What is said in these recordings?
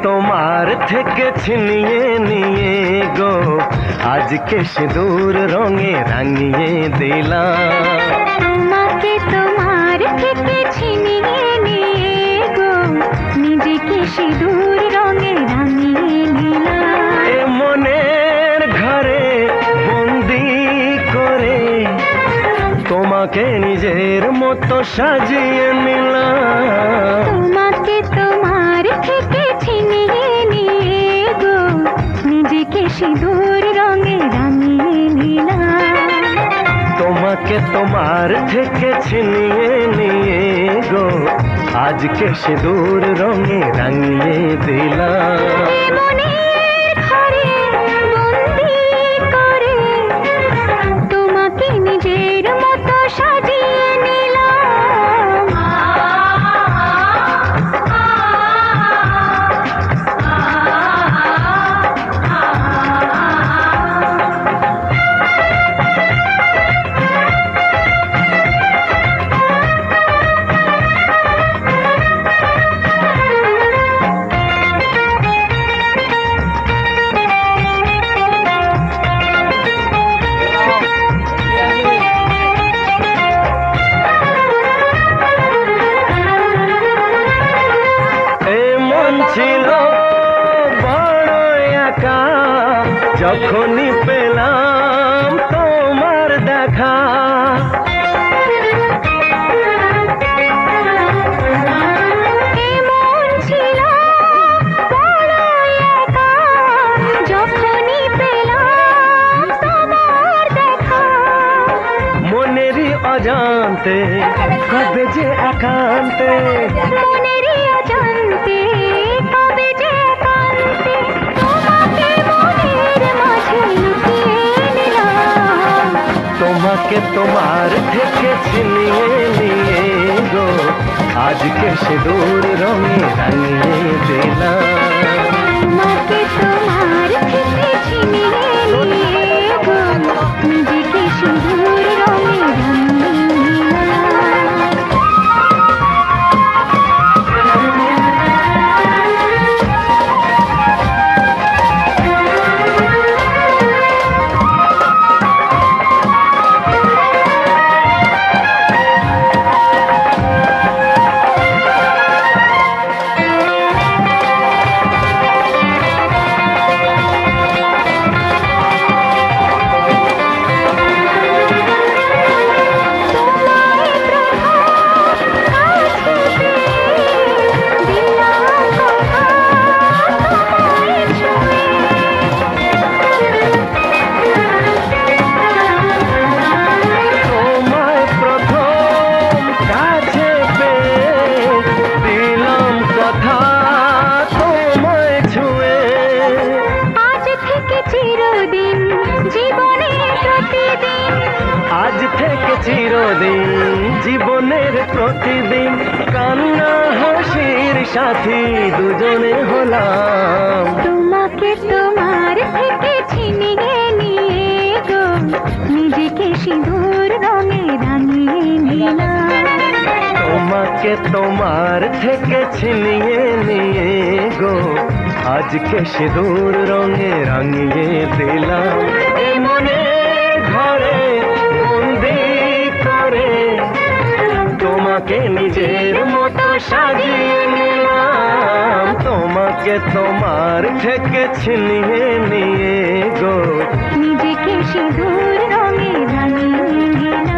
তোমার থেকে ছিনিয়ে নিয়ে গো আজকে সিঁদুর রঙে রাঙিয়ে দিলাম। তোমাকে তোমার থেকে ছিনিয়ে নিয়ে গো নিজেকে সিঁদুর রঙে রাঙিয়ে নিলাম। এ মনের ঘরে বন্দি করে তোমাকে নিজের মতো সাজিয়ে নিলাম। তোমাকে তোমার থেকে ছিনিয়ে নিয়ে গো নিজেকে সিঁদুর রঙে রাঙিয়ে নিলাম। তোমাকে তোমার থেকে ছিনিয়ে নিয়ে গো আজকে সিঁদুর রঙে রাঙিয়ে দিলাম। মনের ঘরে বন্দি করে তোমাকে নিজের মতো সাজিয়ে নিলাম। ছিল বড় একা যখনই পেলাম তোমার দেখা। এমন ছিল বড় একা যখনই পেলাম তোমার দেখা। মনেরই অজান্তে কবে যে একান্তে, মনেরই অজান্তে কবে যে একান্তে তোমাকে মনের মাঝে লুকিয়ে নিলাম। তোমাকে তোমার থেকে ছিনিয়ে নিয়ে গো আজকে সিঁদুর রঙে রাঙিয়ে দিলাম। তোমাকে তোমার থেকে ছিনিয়ে নিয়ে গো নিজেকে সিঁদুর রঙে রাঙিয়ে নিলাম। আজ থেকে চিরদিন জীবনের প্রতিদিন কান্না হাসির সাথী দুজনে হলাম। তোমাকে তোমার থেকে ছিনিয়ে নিয়ে গো নিজেকে সিঁদুর রঙে রাঙিয়ে নিলাম। তোমাকে তোমার থেকে ছিনিয়ে নিয়ে গো আজকে সিঁদুর রঙে রাঙিয়ে দিলাম। এ মনে ঘরে বন্দি করে তোমাকে নিজের মতো সাজিয়ে নিলাম। তোমাকে তোমার থেকে ছিনিয়ে নিয়ে গো নিজেকে সিঁদুর রঙে রাঙিয়ে নিলাম।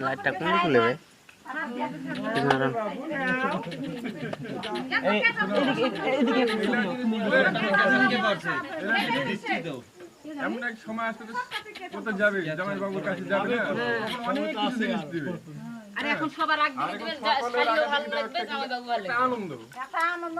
লাইটটা কোন খুলে ভাই এমন এক সময় আসবে তো কোথায় যাবে জামাই বাবুর কাছে যাবে না অনেক কিছু জিনিস দিবে আর এখন সবার আগে দিবেন শাড়িও ভালো লাগবে জামাই বাবু ভালো লাগবে আনন্দ